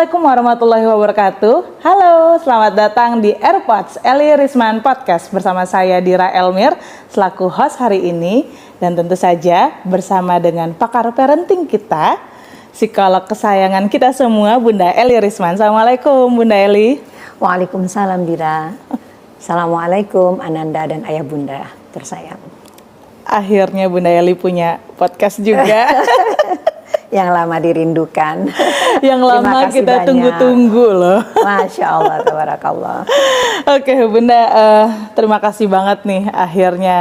Assalamualaikum warahmatullahi wabarakatuh. Halo, selamat datang di AirPods Eli Risman Podcast bersama saya Dira Elmir selaku host hari ini, dan tentu saja bersama dengan pakar parenting kita, psikolog kesayangan kita semua, Bunda Eli Risman. Assalamualaikum Bunda Eli. Waalaikumsalam Dira. Assalamualaikum Ananda dan ayah bunda tersayang. Akhirnya Bunda Eli punya podcast juga. Yang lama dirindukan. Yang lama kita tunggu-tunggu loh. Masya Allah, tabarakallah. Oke Bunda, terima kasih banget nih akhirnya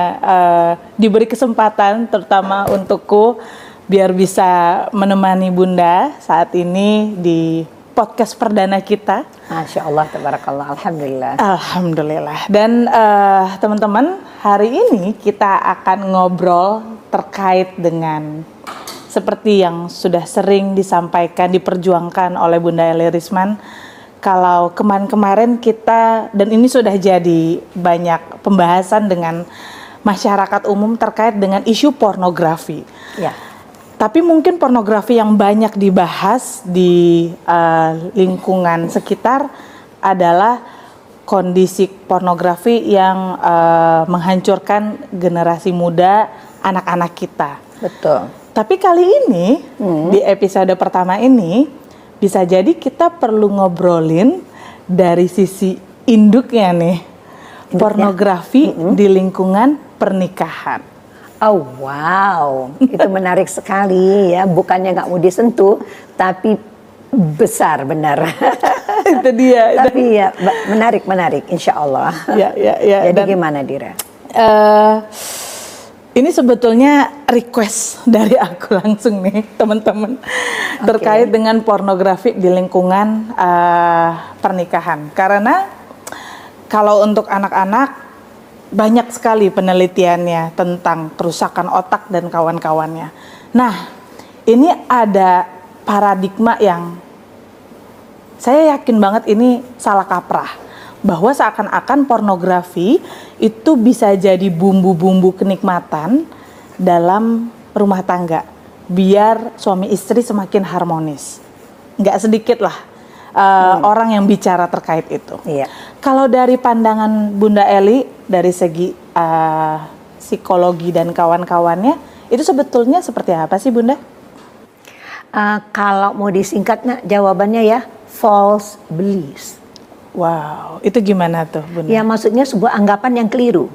diberi kesempatan terutama untukku biar bisa menemani Bunda saat ini di podcast perdana kita. Masya Allah, tabarakallah, alhamdulillah. Alhamdulillah. Dan teman-teman, hari ini kita akan ngobrol terkait dengan seperti yang sudah sering disampaikan, diperjuangkan oleh Bunda Eli Risman. Kalau kemarin-kemarin kita, dan ini sudah jadi banyak pembahasan dengan masyarakat umum terkait dengan isu pornografi. Ya. Tapi mungkin pornografi yang banyak dibahas di lingkungan sekitar adalah kondisi pornografi yang menghancurkan generasi muda, anak-anak kita. Betul. Tapi kali ini, di episode pertama ini, bisa jadi kita perlu ngobrolin dari sisi induknya nih. Pornografi di lingkungan pernikahan. Oh wow, itu menarik sekali ya. Bukannya nggak mau disentuh, tapi besar benar. Itu dia. Tapi ya menarik, insya Allah. Ya. Jadi Dan, gimana Dira? ini sebetulnya request dari aku langsung nih teman-teman, terkait dengan pornografi di lingkungan pernikahan. Karena kalau untuk anak-anak banyak sekali penelitiannya tentang kerusakan otak dan kawan-kawannya. Nah, ini ada paradigma yang saya yakin banget ini salah kaprah, bahwa seakan-akan pornografi itu bisa jadi bumbu-bumbu kenikmatan dalam rumah tangga, biar suami istri semakin harmonis. Nggak sedikit lah orang yang bicara terkait itu. Iya. Kalau dari pandangan Bunda Eli, dari segi psikologi dan kawan-kawannya, itu sebetulnya seperti apa sih Bunda? Kalau mau disingkatnya jawabannya ya, false beliefs. Wow, itu gimana tuh Bunda? Ya maksudnya sebuah anggapan yang keliru,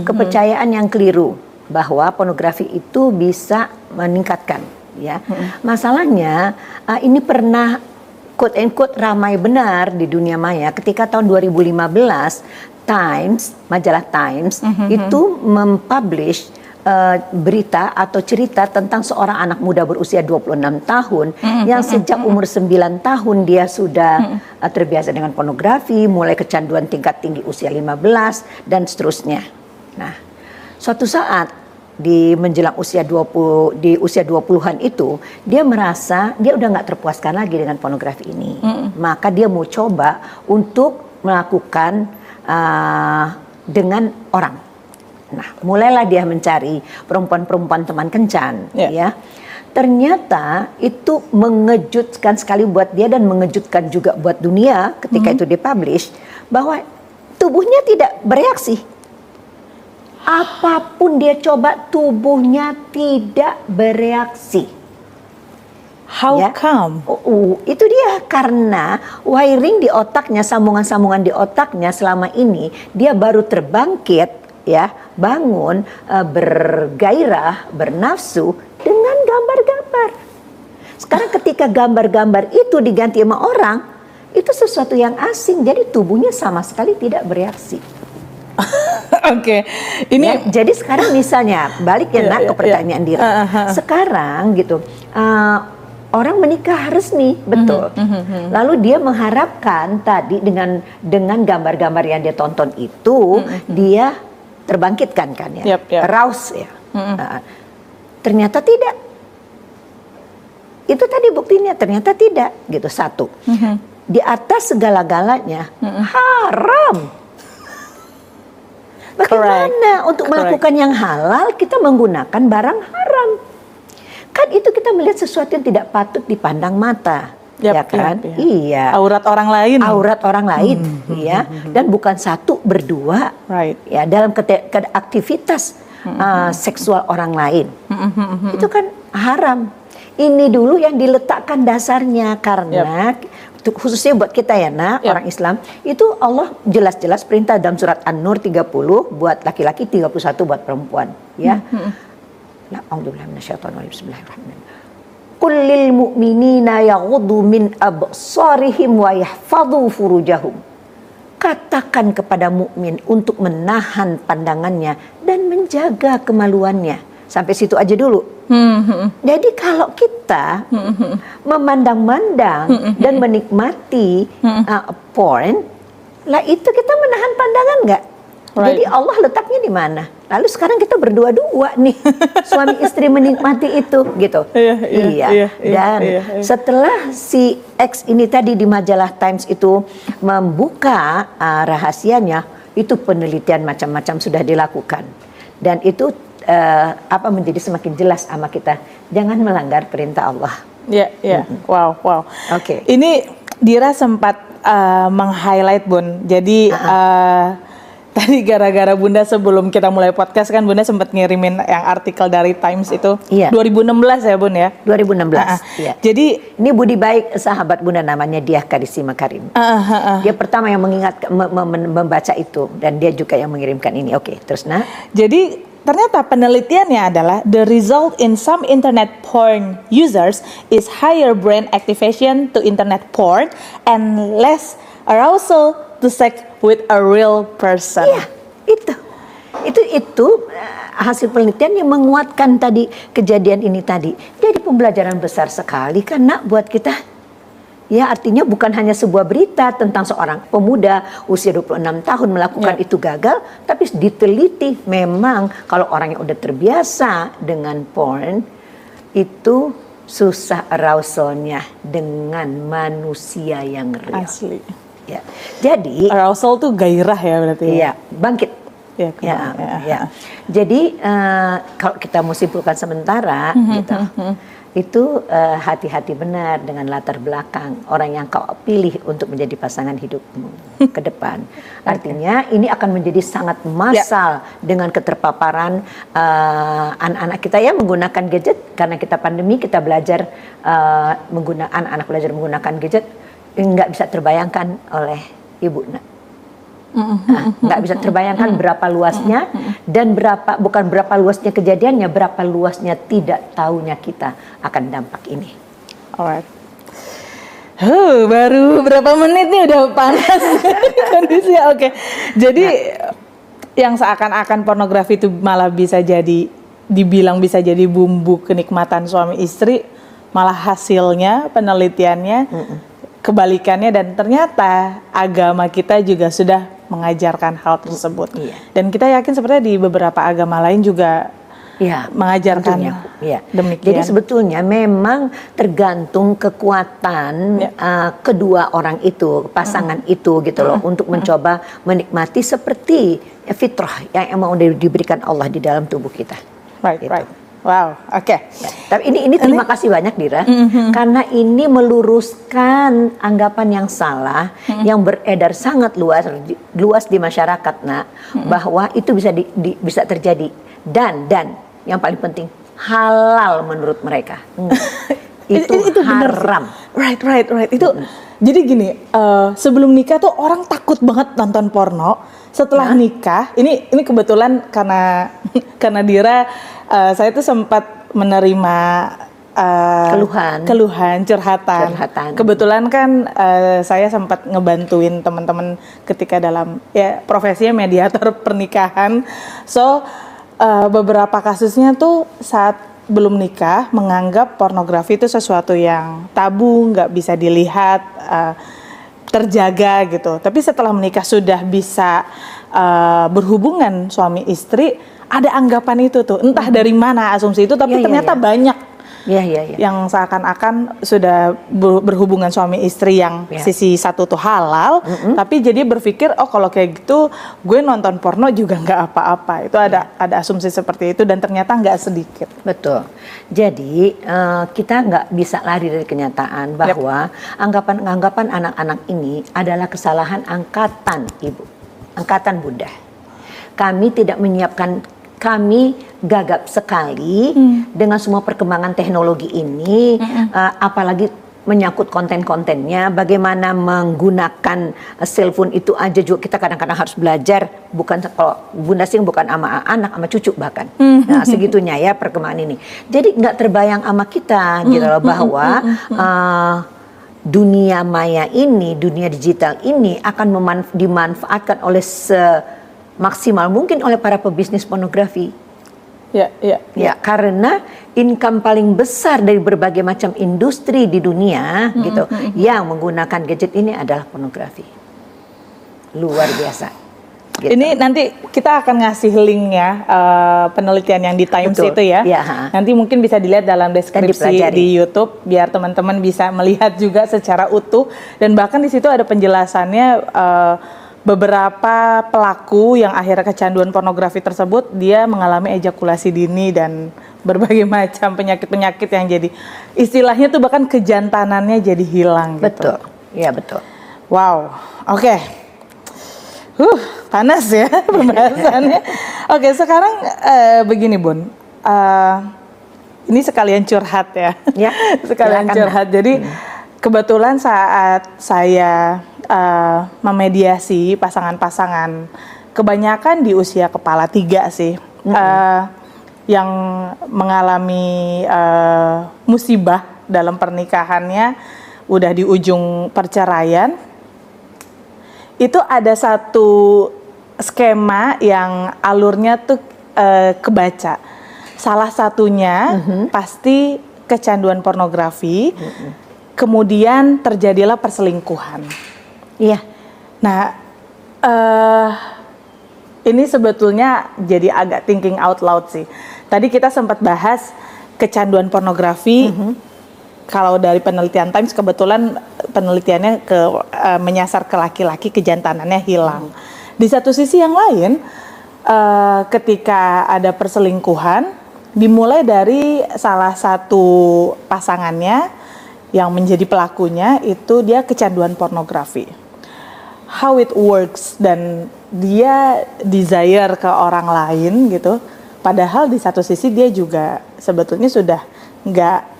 kepercayaan yang keliru bahwa pornografi itu bisa meningkatkan. Ya, masalahnya ini pernah quote and quote ramai benar di dunia maya ketika tahun 2015 Times, majalah Times itu mempublish berita atau cerita tentang seorang anak muda berusia 26 tahun yang sejak umur 9 tahun dia sudah terbiasa dengan pornografi, mulai kecanduan tingkat tinggi usia 15 dan seterusnya. Nah, suatu saat di menjelang usia 20, di usia 20-an itu, dia merasa dia udah nggak terpuaskan lagi dengan pornografi ini. Maka dia mau coba untuk melakukan dengan orang. Nah, mulailah dia mencari perempuan-perempuan teman kencan, ya. Ternyata itu mengejutkan sekali buat dia dan mengejutkan juga buat dunia ketika itu dipublish, bahwa tubuhnya tidak bereaksi. Apapun dia coba, tubuhnya tidak bereaksi. How come? Itu dia, karena wiring di otaknya, sambungan-sambungan di otaknya selama ini dia baru terbangkit, ya, bangun, bergairah, bernafsu dengan gambar-gambar. Sekarang ketika gambar-gambar itu diganti sama orang, itu sesuatu yang asing, jadi tubuhnya sama sekali tidak bereaksi. Oke, ini ya, jadi sekarang misalnya balik ya nak ke pertanyaan Dira. Sekarang gitu, orang menikah resmi, betul. Lalu dia mengharapkan tadi dengan gambar-gambar yang dia tonton itu, dia terbangkitkan kan ya, arouse ya. Ternyata tidak. Itu tadi buktinya, ternyata tidak gitu. Satu, di atas segala-galanya haram. Bagaimana untuk melakukan yang halal kita menggunakan barang haram? Kan itu kita melihat sesuatu yang tidak patut dipandang mata. ya kan? Iya. Aurat orang lain. Aurat orang lain, ya. Dan bukan satu, berdua. Right. Ya, dalam aktivitas seksual orang lain. Itu kan haram. Ini dulu yang diletakkan dasarnya karena khususnya buat kita ya orang Islam, itu Allah jelas-jelas perintah dalam surat An-Nur 30 buat laki-laki, 31 buat perempuan, ya. A'udzubillahi minasyaitonir rajim. Bismillahirrahmanirrahim. Qul lil mu'minina yaghuddu min absarihim wa yahfadhu furujahum. Katakan kepada mukmin untuk menahan pandangannya dan menjaga kemaluannya. Sampai situ aja dulu. Jadi kalau kita memandang-mandang dan menikmati porn, lah itu kita menahan pandangan nggak? Right. Jadi Allah letaknya di mana? Lalu sekarang kita berdua-dua nih, suami istri menikmati itu, gitu. Dan setelah si X ini tadi di majalah Times itu membuka rahasianya, itu penelitian macam-macam sudah dilakukan, dan itu menjadi semakin jelas sama kita, jangan melanggar perintah Allah. Wow. Oke. Ini Dira sempat meng-highlight Bun. Jadi tadi gara-gara Bunda sebelum kita mulai podcast kan Bunda sempat ngirimin yang artikel dari Times itu 2016 ya Bun ya. 2016. Iya. Jadi ini budi baik sahabat Bunda namanya Diah Karisi Makarim. Dia pertama yang membaca itu dan dia juga yang mengirimkan ini. Oke, terus Jadi ternyata penelitiannya adalah the result in some internet porn users is higher brain activation to internet porn and less arousal to sex with a real person. Iya, itu hasil penelitian yang menguatkan tadi kejadian ini tadi. Jadi pembelajaran besar sekali kan buat kita. Ya, artinya bukan hanya sebuah berita tentang seorang pemuda usia 26 tahun melakukan itu gagal, tapi diteliti memang kalau orang yang udah terbiasa dengan porn itu susah arousalnya dengan manusia yang real. Asli. Ya. Jadi arousal tuh gairah ya berarti. Iya, bangkit. Jadi kalau kita mau simpulkan sementara gitu. Itu hati-hati benar dengan latar belakang orang yang kau pilih untuk menjadi pasangan hidupmu ke depan. Artinya ini akan menjadi sangat massal dengan keterpaparan anak-anak kita yang menggunakan gadget. Karena kita pandemi, kita belajar anak-anak belajar menggunakan gadget, nggak bisa terbayangkan oleh ibu. Nggak bisa terbayangkan berapa luasnya dan bukan berapa luasnya kejadiannya, berapa luasnya tidak tahunya kita akan dampak ini. Alright. Baru berapa menit nih udah panas kondisinya. Oke. Jadi yang seakan-akan pornografi itu malah bisa dibilang bisa jadi bumbu kenikmatan suami istri, malah hasilnya penelitiannya kebalikannya, dan ternyata agama kita juga sudah mengajarkan hal tersebut. Dan kita yakin sebenarnya di beberapa agama lain juga mengajarkan demikian. Jadi sebetulnya memang tergantung kekuatan kedua orang itu, pasangan itu gitu loh, untuk mencoba menikmati seperti fitrah yang emang udah diberikan Allah di dalam tubuh kita. Right. Wow, oke. Tapi ini terima kasih banyak Dira, karena ini meluruskan anggapan yang salah yang beredar sangat luas di masyarakat, bahwa itu bisa terjadi dan yang paling penting halal menurut mereka. Itu haram. Right. Itu jadi gini, sebelum nikah tuh orang takut banget nonton porno. Setelah nikah, ini kebetulan karena Dira, saya tuh sempat menerima keluhan, curhatan. Kebetulan kan saya sempat ngebantuin teman-teman ketika dalam profesinya mediator pernikahan. So beberapa kasusnya tuh saat belum nikah menganggap pornografi itu sesuatu yang tabu, nggak bisa dilihat, terjaga gitu. Tapi setelah menikah sudah bisa berhubungan suami istri, ada anggapan itu tuh, entah dari mana asumsi itu, tapi ternyata banyak yang seakan-akan sudah berhubungan suami istri yang sisi satu tuh halal, tapi jadi berpikir oh kalau kayak gitu gue nonton porno juga nggak apa-apa. Itu ada asumsi seperti itu dan ternyata nggak sedikit. Betul. Jadi kita nggak bisa lari dari kenyataan bahwa anggapan anak-anak ini adalah kesalahan angkatan ibu, angkatan Bunda. Kami tidak menyiapkan, kami gagap sekali dengan semua perkembangan teknologi ini, apalagi menyangkut konten-kontennya, bagaimana menggunakan cellphone itu aja juga kita kadang-kadang harus belajar, bukan kalau Bunda Sing bukan sama anak, sama cucu bahkan. Nah, segitunya ya perkembangan ini. Jadi nggak terbayang sama kita gitu loh bahwa dunia maya ini, dunia digital ini akan dimanfaatkan oleh maksimal mungkin oleh para pebisnis pornografi. Ya, karena income paling besar dari berbagai macam industri di dunia gitu yang menggunakan gadget ini adalah pornografi. Luar biasa. Gitu. Ini nanti kita akan ngasih linknya penelitian yang di Times itu ya. Nanti mungkin bisa dilihat dalam deskripsi di YouTube biar teman-teman bisa melihat juga secara utuh dan bahkan di situ ada penjelasannya. Beberapa pelaku yang akhirnya kecanduan pornografi tersebut dia mengalami ejakulasi dini dan berbagai macam penyakit-penyakit yang jadi istilahnya tuh bahkan kejantanannya jadi hilang. Betul, iya betul. Wow, oke. Panas ya pembahasannya. Oke, sekarang begini Bun, ini sekalian curhat ya. Sekalian curhat. Jadi kebetulan saat saya memediasi pasangan-pasangan kebanyakan di usia kepala 3 sih yang mengalami musibah dalam pernikahannya udah di ujung perceraian, itu ada satu skema yang alurnya tuh kebaca. Salah satunya pasti kecanduan pornografi, kemudian terjadilah perselingkuhan. Iya. Nah, ini sebetulnya jadi agak thinking out loud sih. Tadi kita sempat bahas kecanduan pornografi. Kalau dari penelitian Times kebetulan penelitiannya menyasar ke laki-laki, kejantanannya hilang. Di satu sisi yang lain, ketika ada perselingkuhan, dimulai dari salah satu pasangannya yang menjadi pelakunya itu dia kecanduan pornografi. How it works dan dia desire ke orang lain gitu. Padahal di satu sisi dia juga sebetulnya sudah nggak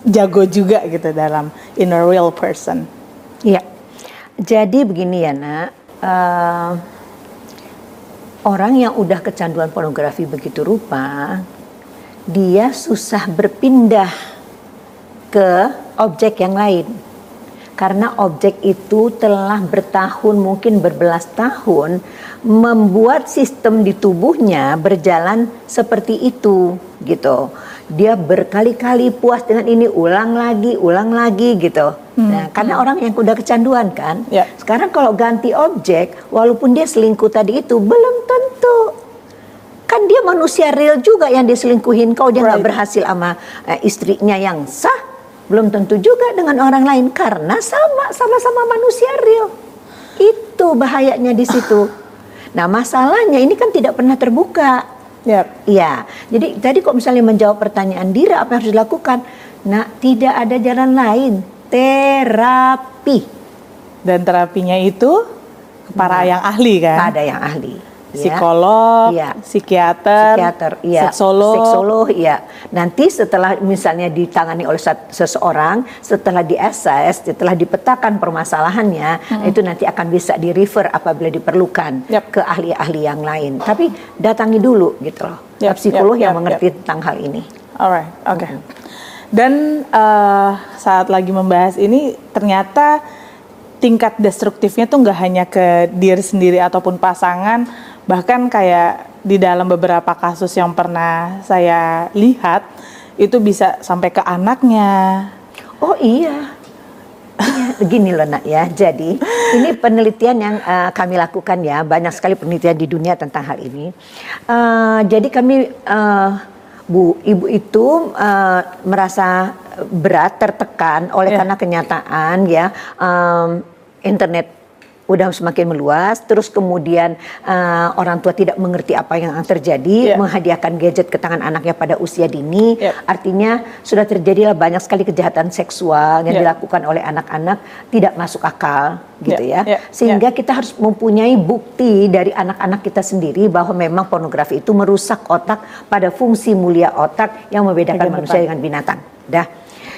jago juga gitu dalam in a real person. Iya. Jadi begini ya nak, orang yang udah kecanduan pornografi begitu rupa, dia susah berpindah ke objek yang lain. Karena objek itu telah bertahun, mungkin berbelas tahun, membuat sistem di tubuhnya berjalan seperti itu, gitu. Dia berkali-kali puas dengan ini, ulang lagi, gitu. Nah, karena orang yang udah kecanduan kan, sekarang kalau ganti objek, walaupun dia selingkuh tadi itu, belum tentu. Kan dia manusia real juga yang diselingkuhin, kalau dia nggak berhasil sama istrinya yang sah, belum tentu juga dengan orang lain karena sama-sama manusia real. Itu bahayanya di situ. Nah, masalahnya ini kan tidak pernah terbuka. Ya, jadi tadi kok misalnya menjawab pertanyaan Dira apa yang harus dilakukan? Nah, tidak ada jalan lain, terapi. Dan terapinya itu para yang ahli kan? Ada yang ahli. Psikolog, psikiater, seksolog, ya. Nanti setelah misalnya ditangani oleh seseorang, setelah di-assess, setelah dipetakan permasalahannya, itu nanti akan bisa di-refer apabila diperlukan ke ahli-ahli yang lain. Tapi datangi dulu gitu loh, psikolog yang mengerti tentang hal ini. Alright, oke. Dan saat lagi membahas ini, ternyata tingkat destruktifnya tuh nggak hanya ke diri sendiri ataupun pasangan, bahkan kayak di dalam beberapa kasus yang pernah saya lihat itu bisa sampai ke anaknya. Oh iya, begini loh nak ya. Jadi ini penelitian yang kami lakukan ya, banyak sekali penelitian di dunia tentang hal ini. Jadi kami Bu, ibu itu merasa berat, tertekan oleh karena kenyataan ya internet udah semakin meluas, terus kemudian orang tua tidak mengerti apa yang terjadi, menghadiahkan gadget ke tangan anaknya pada usia dini, artinya sudah terjadilah banyak sekali kejahatan seksual yang dilakukan oleh anak-anak tidak masuk akal gitu sehingga kita harus mempunyai bukti dari anak-anak kita sendiri bahwa memang pornografi itu merusak otak pada fungsi mulia otak yang membedakan manusia dengan binatang.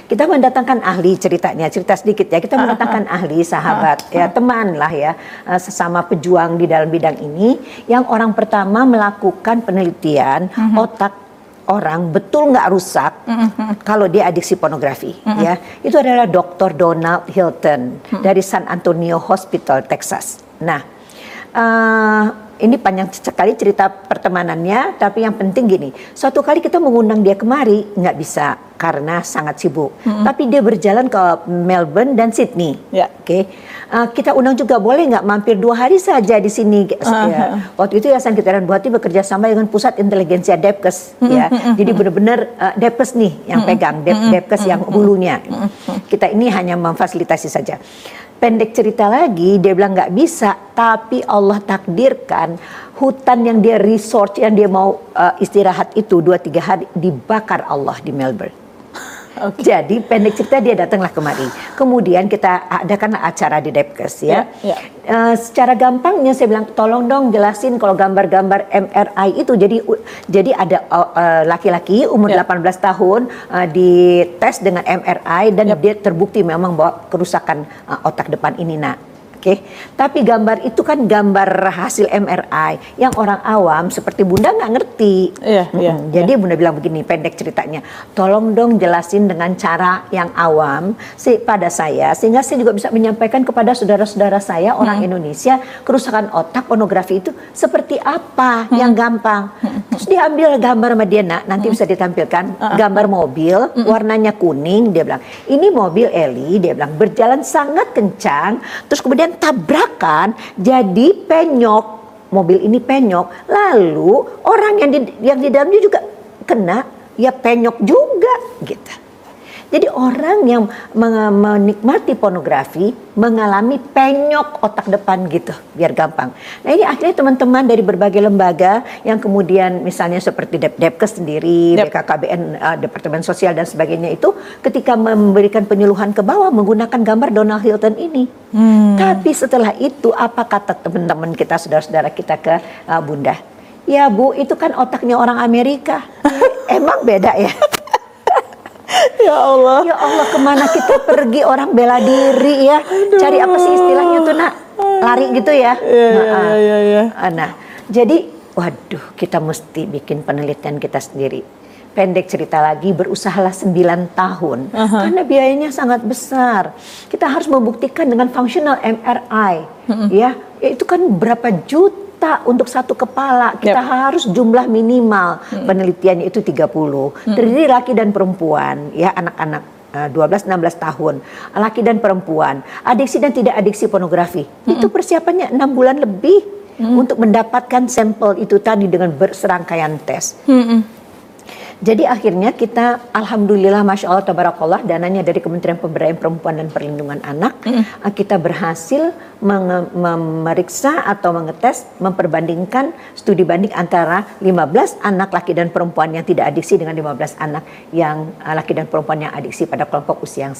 Kita mendatangkan ahli cerita sedikit ya. Kita mendatangkan ahli, sahabat, ya teman lah ya, sesama pejuang di dalam bidang ini, yang orang pertama melakukan penelitian otak orang betul nggak rusak kalau dia adiksi pornografi. Ya, itu adalah Dr. Donald Hilton dari San Antonio Hospital, Texas. Nah, ini panjang sekali cerita pertemanannya, tapi yang penting gini, suatu kali kita mengundang dia kemari, nggak bisa karena sangat sibuk. Tapi dia berjalan ke Melbourne dan Sydney. Kita undang juga, boleh nggak mampir 2 hari saja di sini. Waktu itu Yayasan Kitaran Buati bekerja sama dengan Pusat Inteligensia Depkes. Jadi benar-benar Depkes nih yang pegang, Depkes yang hulunya. Kita ini hanya memfasilitasi saja. Pendek cerita lagi, dia bilang nggak bisa, tapi Allah takdirkan hutan yang dia resort, yang dia mau istirahat itu 2-3 hari dibakar Allah di Melbourne. Jadi pendek cerita dia datanglah kemari. Kemudian kita adakan acara di Depkes ya. Secara gampangnya saya bilang, tolong dong jelasin kalau gambar-gambar MRI itu jadi ada laki-laki umur 18 tahun dites dengan MRI dan dia terbukti memang bahwa kerusakan otak depan ini tapi gambar itu kan gambar hasil MRI yang orang awam seperti Bunda nggak ngerti. Jadi Bunda bilang begini, pendek ceritanya, tolong dong jelasin dengan cara yang awam pada saya, sehingga saya juga bisa menyampaikan kepada saudara-saudara saya orang Indonesia kerusakan otak pornografi itu seperti apa yang gampang. Terus dia ambil gambar sama dia, nanti bisa ditampilkan gambar mobil warnanya kuning. Dia bilang, ini mobil Eli, dia bilang berjalan sangat kencang, terus kemudian tabrakan, jadi penyok, mobil ini penyok, lalu orang yang di dalamnya juga kena, ya penyok juga gitu. Jadi orang yang menikmati pornografi mengalami penyok otak depan gitu, biar gampang. Nah ini akhirnya teman-teman dari berbagai lembaga yang kemudian misalnya seperti Depkes sendiri, BKKBN, Departemen Sosial dan sebagainya itu ketika memberikan penyuluhan ke bawah menggunakan gambar Donald Hilton ini. Tapi setelah itu apa kata teman-teman kita, saudara-saudara kita ke Bunda? Ya Bu, itu kan otaknya orang Amerika. Emang beda ya? Ya Allah, kemana kita pergi orang bela diri ya? Cari apa sih istilahnya tuh lari gitu ya? Nah, jadi waduh, kita mesti bikin penelitian kita sendiri. Pendek cerita lagi, berusahalah 9 tahun karena biayanya sangat besar. Kita harus membuktikan dengan functional MRI, ya itu kan berapa juta untuk satu kepala. Kita harus jumlah minimal penelitiannya itu 30. Terdiri laki dan perempuan, ya anak-anak 12-16 tahun, laki dan perempuan, adiksi dan tidak adiksi pornografi. Itu persiapannya 6 bulan lebih untuk mendapatkan sampel itu tadi dengan berserangkaian tes. Jadi akhirnya kita, alhamdulillah, masya Allah, tabarakallah, dananya dari Kementerian Pemberdayaan Perempuan dan Perlindungan Anak, kita berhasil memeriksa atau mengetes, memperbandingkan studi banding antara 15 anak laki dan perempuan yang tidak adiksi dengan 15 anak yang laki dan perempuan yang adiksi pada kelompok usia yang